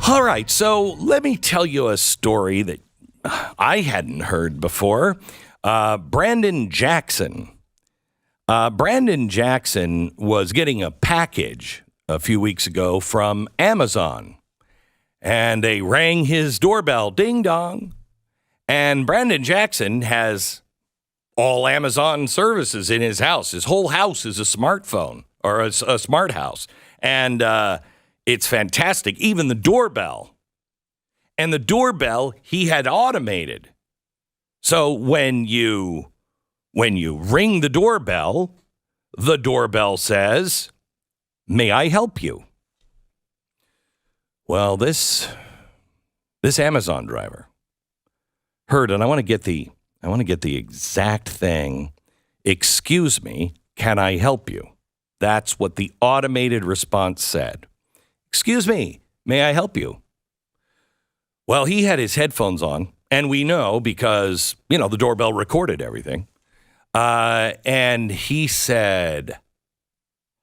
All right, so let me tell you a story that I hadn't heard before. Brandon Jackson. Brandon Jackson was getting a package a few weeks ago from Amazon, and they rang his doorbell, ding dong. And Brandon Jackson has all Amazon services in his house. His whole house is a smartphone or a smart house. And it's fantastic. Even the doorbell. And the doorbell he had automated. So when you ring the doorbell says, "May I help you?" Well, this Amazon driver heard, and I want to get the exact thing. "Excuse me, can I help you?" That's what the automated response said. "Excuse me, may I help you?" Well, he had his headphones on, and we know because, the doorbell recorded everything. And he said,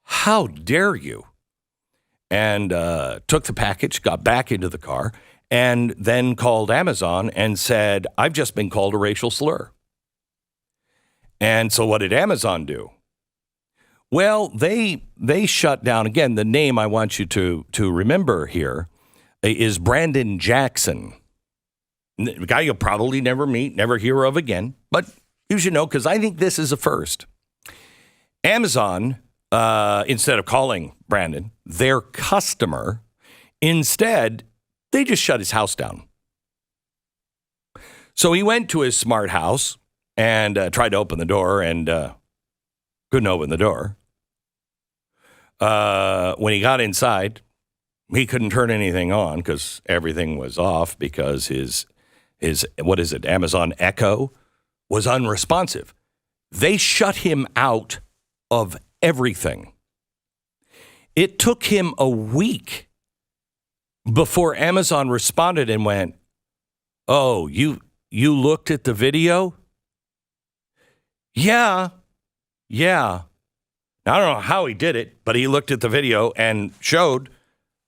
"How dare you?" And took the package, got back into the car, and then called Amazon and said, "I've just been called a racial slur." And so what did Amazon do? Well, they shut down. Again, the name I want you to remember here is Brandon Jackson. A guy you'll probably never meet, never hear of again. But you should know, because I think this is a first. Amazon, instead of calling Brandon, their customer, instead, they just shut his house down. So he went to his smart house and tried to open the door and couldn't open the door. When he got inside, he couldn't turn anything on because everything was off because his what is it, Amazon Echo was unresponsive. They shut him out of everything. It took him a week before Amazon responded and went, "Oh, you looked at the video?" Yeah. Now, I don't know how he did it, but he looked at the video and showed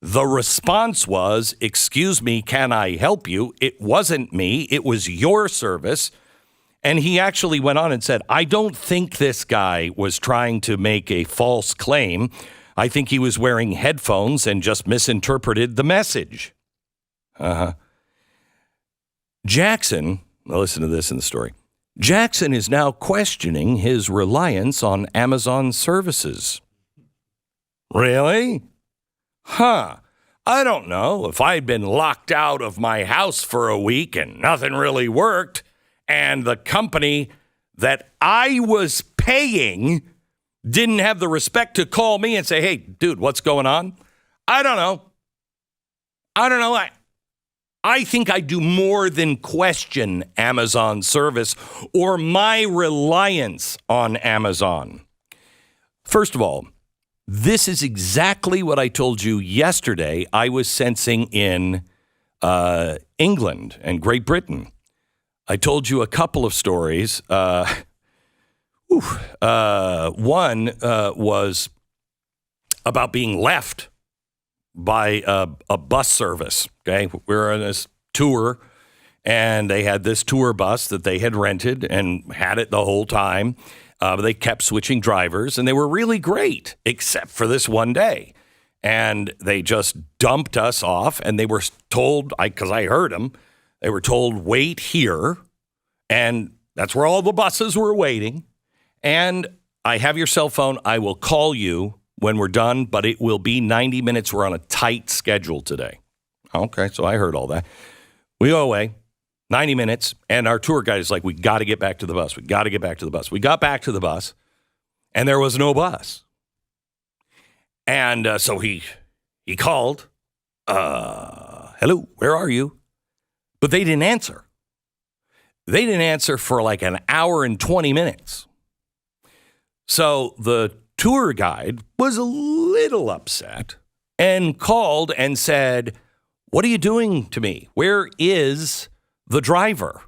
the response was, "Excuse me, can I help you?" It wasn't me. It was your service. And he actually went on and said, "I don't think this guy was trying to make a false claim. I think he was wearing headphones and just misinterpreted the message." Jackson, now listen to this in the story. Jackson is now questioning his reliance on Amazon services. Really? I don't know. If I'd been locked out of my house for a week and nothing really worked, and the company that I was paying didn't have the respect to call me and say, "Hey, dude, what's going on?" I don't know. I think I do more than question Amazon service or my reliance on Amazon. First of all, this is exactly what I told you yesterday I was sensing in England and Great Britain. I told you a couple of stories. One was about being left by a bus service. Okay, we were on this tour, and they had this tour bus that they had rented and had it the whole time. But they kept switching drivers, and they were really great, except for this one day. And they just dumped us off, and they were told, because I heard them, they were told, "Wait here." And that's where all the buses were waiting. And I have your cell phone. I will call you when we're done, but it will be 90 minutes. We're on a tight schedule today. Okay, so I heard all that. We go away. 90 minutes, and our tour guide is like, "We got to get back to the bus. We got to get back to the bus." We got back to the bus, and there was no bus. And so he called, "Hello, where are you?" But they didn't answer. They didn't answer for like an hour and 20 minutes. So the tour guide was a little upset and called and said, "What are you doing to me? Where is the driver?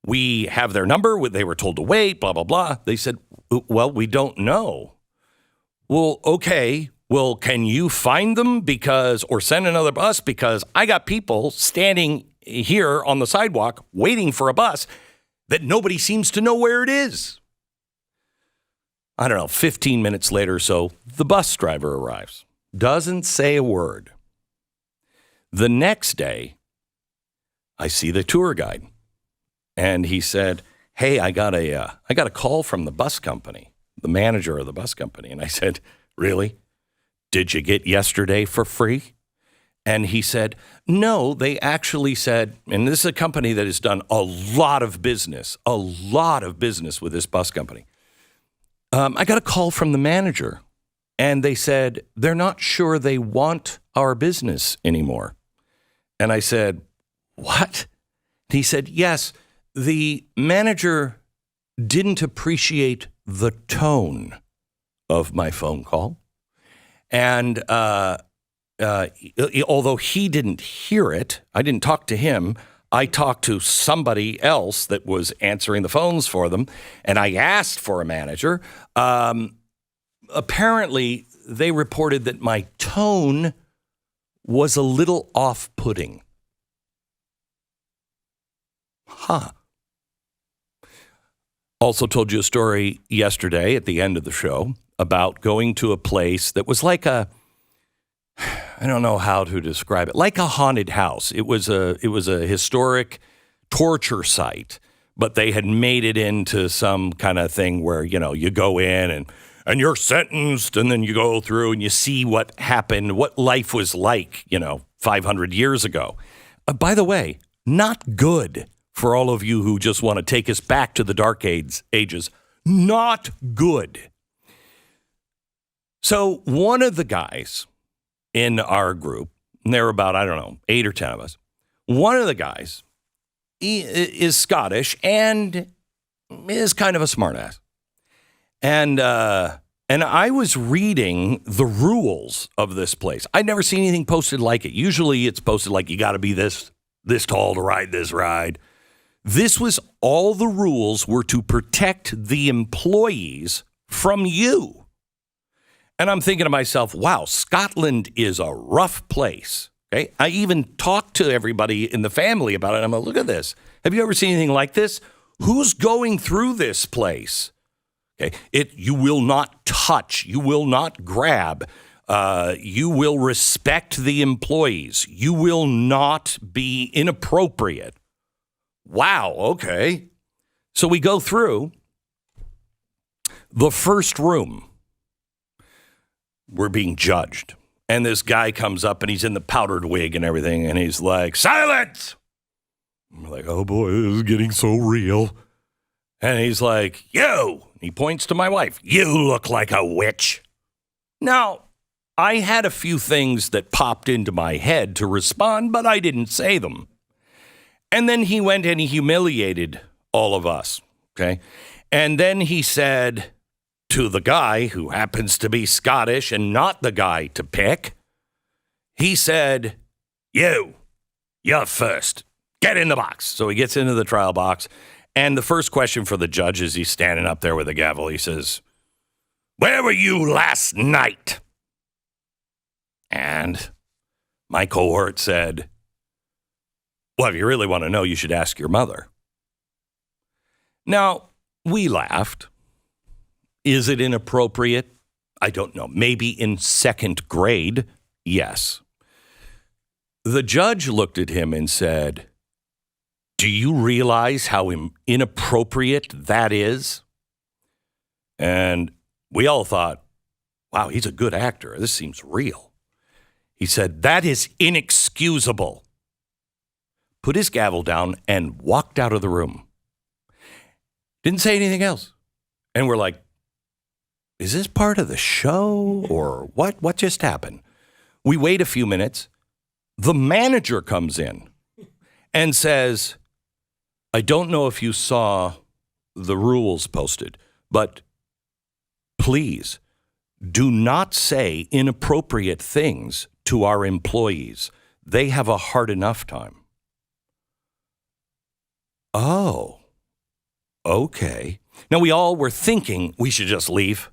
We have their number. They were told to wait, blah, blah, blah." They said, "Well, we don't know." "Well, okay, Well, can you find them or send another bus? Because I got people standing here on the sidewalk waiting for a bus that nobody seems to know where it is. I don't know, 15 minutes later or so, the bus driver arrives. Doesn't say a word. The next day, I see the tour guide. And he said, hey, I got a call from the bus company, the manager of the bus company. And I said, really? Did you get yesterday for free? And he said, no, they actually said, and this is a company that has done a lot of business with this bus company. I got a call from the manager, and they said they're not sure they want our business anymore. And I said, what? He said, yes, the manager didn't appreciate the tone of my phone call. And although he didn't hear it, I didn't talk to him. I talked to somebody else that was answering the phones for them, and I asked for a manager. Apparently, they reported that my tone was a little off-putting. Huh. Also told you a story yesterday at the end of the show about going to a place that was like I don't know how to describe it, like a haunted house. It was a historic torture site, but they had made it into some kind of thing where, you go in and you're sentenced, and then you go through and you see what happened, what life was like, 500 years ago. By the way, not good for all of you who just want to take us back to the dark ages. Not good. So one of the guys in our group, and there were about, 8 or 10 of us. One of the guys is Scottish and is kind of a smartass. And I was reading the rules of this place. I'd never seen anything posted like it. Usually it's posted like you got to be this tall to ride this ride. This was all the rules were to protect the employees from you. And I'm thinking to myself, wow, Scotland is a rough place. Okay. I even talked to everybody in the family about it. I'm like, look at this. Have you ever seen anything like this? Who's going through this place? Okay. You will not touch. You will not grab. You will respect the employees. You will not be inappropriate. Wow. Okay. So we go through the first room. We're being judged. And this guy comes up and he's in the powdered wig and everything. And he's like, silence. I'm like, oh boy, this is getting so real. And he's like, you. He points to my wife. You look like a witch. Now, I had a few things that popped into my head to respond, but I didn't say them. And then he went and he humiliated all of us. Okay. And then he said to the guy who happens to be Scottish and not the guy to pick, he said, you're first. Get in the box. So he gets into the trial box. And the first question for the judge is he's standing up there with a gavel. He says, where were you last night? And my cohort said, well, if you really want to know, you should ask your mother. Now, we laughed. Is it inappropriate? I don't know. Maybe in second grade, yes. The judge looked at him and said, do you realize how inappropriate that is? And we all thought, wow, he's a good actor. This seems real. He said, that is inexcusable. Put his gavel down and walked out of the room. Didn't say anything else. And we're like, is this part of the show or what? What just happened? We wait a few minutes. The manager comes in and says, I don't know if you saw the rules posted, but please do not say inappropriate things to our employees. They have a hard enough time. Oh, okay. Now we all were thinking we should just leave,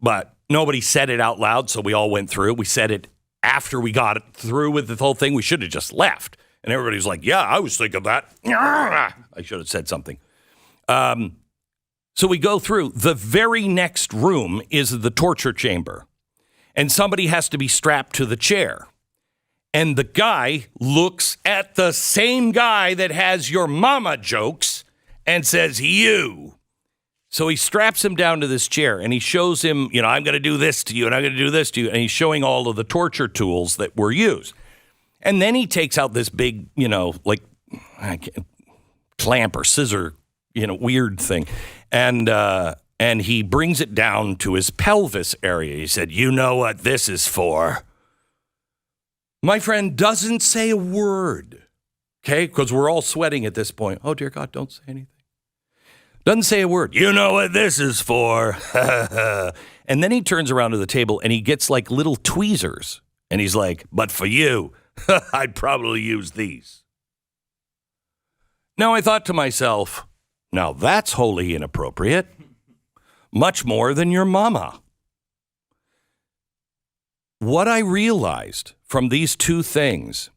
but Nobody said it out loud, so we all went through. We said it after we got it through with the whole thing. We should have just left. And everybody was like, yeah, I was thinking that. I should have said something. So we go through. The very next room is the torture chamber. And somebody has to be strapped to the chair. And the guy looks at the same guy that has your mama jokes and says, you. So he straps him down to this chair and he shows him, I'm going to do this to you and I'm going to do this to you. And he's showing all of the torture tools that were used. And then he takes out this big, clamp or scissor, weird thing. And he brings it down to his pelvis area. He said, you know what this is for? My friend doesn't say a word, okay? Because we're all sweating at this point. Oh, dear God, don't say anything. Doesn't say a word. You know what this is for? And then he turns around to the table and he gets like little tweezers. And he's like, but for you, I'd probably use these. Now I thought to myself, now that's wholly inappropriate. Much more than your mama. What I realized from these two things,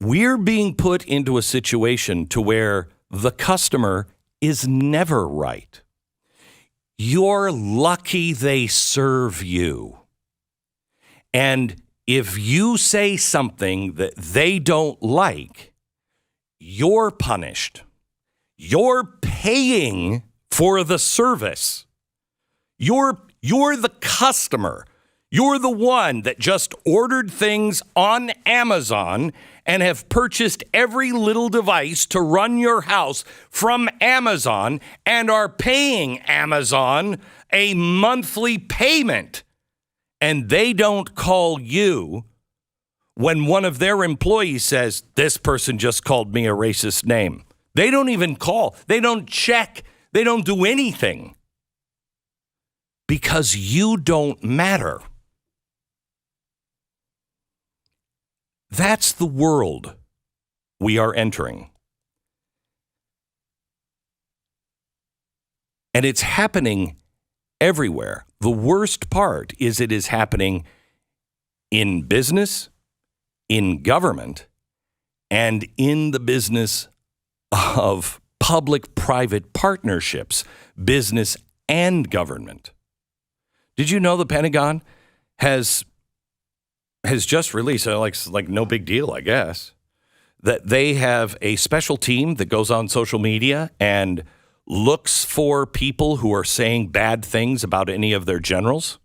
we're being put into a situation to where the customer is never right. You're lucky they serve you. And if you say something that they don't like, you're punished. You're paying for the service. You're the customer. You're the one that just ordered things on Amazon and have purchased every little device to run your house from Amazon and are paying Amazon a monthly payment. And they don't call you when one of their employees says, this person just called me a racist name. They don't even call. They don't check. They don't do anything. Because you don't matter. That's the world we are entering. And it's happening everywhere. The worst part is it is happening in business, in government, and in the business of public-private partnerships, business and government. Did you know the Pentagon has just released, like no big deal, I guess, that they have a special team that goes on social media and looks for people who are saying bad things about any of their generals?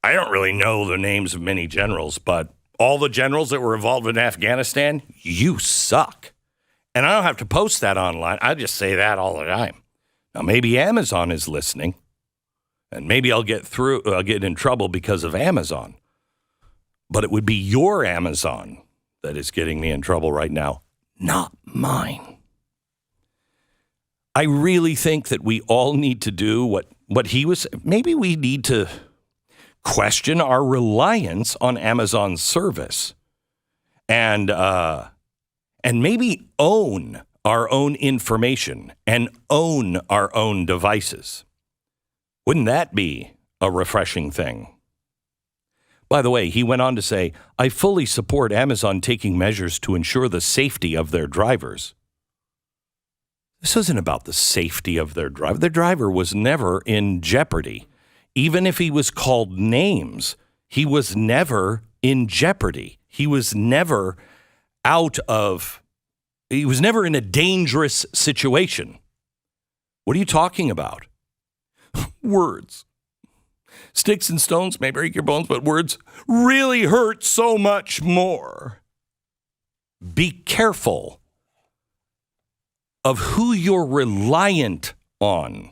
I don't really know the names of many generals, but all the generals that were involved in Afghanistan, you suck. And I don't have to post that online. I just say that all the time. Now, maybe Amazon is listening, and maybe I'll get in trouble because of Amazon. But it would be your Amazon that is getting me in trouble right now, not mine. I really think that we all need to do what he was. Maybe we need to question our reliance on Amazon's service and maybe own our own information and own our own devices. Wouldn't that be a refreshing thing? By the way, he went on to say, I fully support Amazon taking measures to ensure the safety of their drivers. This isn't about the safety of their driver. Their driver was never in jeopardy. Even if he was called names, he was never in jeopardy. He was never in a dangerous situation. What are you talking about? Words. Sticks and stones may break your bones, but words really hurt so much more. Be careful of who you're reliant on.